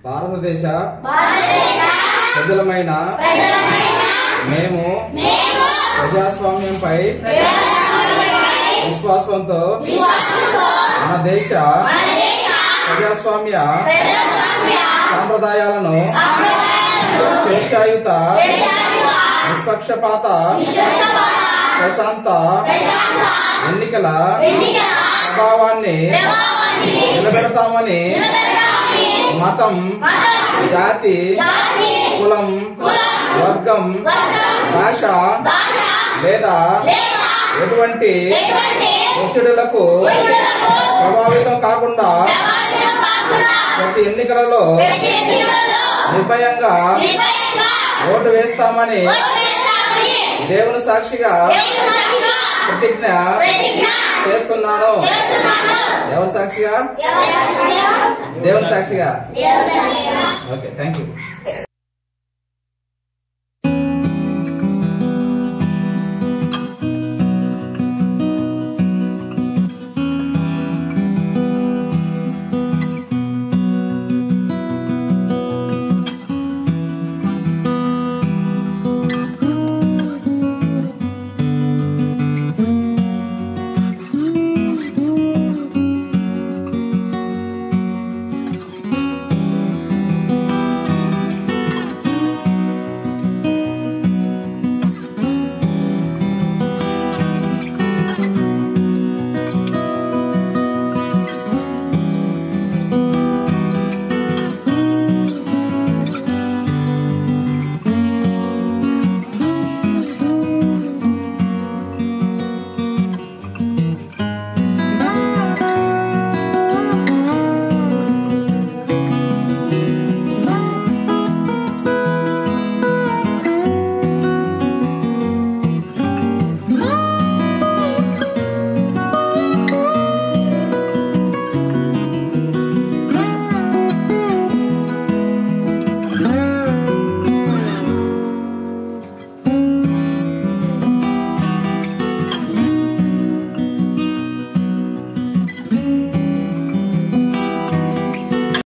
భారతదేశ ప్రజలమైన మేము ప్రజాస్వామ్యంపై విశ్వాసంతో మన దేశ ప్రజాస్వామ్య సాంప్రదాయాలను స్వేచ్ఛాయుత నిష్పక్షపాత ప్రశాంత ఎన్నికల ప్రభావాన్ని నిలబెడతామని మతం, జాతి, కులం, వర్గం, భాష లేదా ఎటువంటి ఒత్తిడులకు ప్రభావితం కాకుండా ప్రతి ఎన్నికలలో నిర్భయంగా ఓటు వేస్తామని దేవుని సాక్షిగా ప్రతిజ్ఞ చేస్తున్నాను. ఎవరి సాక్షిగా? దేవుని సాక్షిగా. Okay, thank you.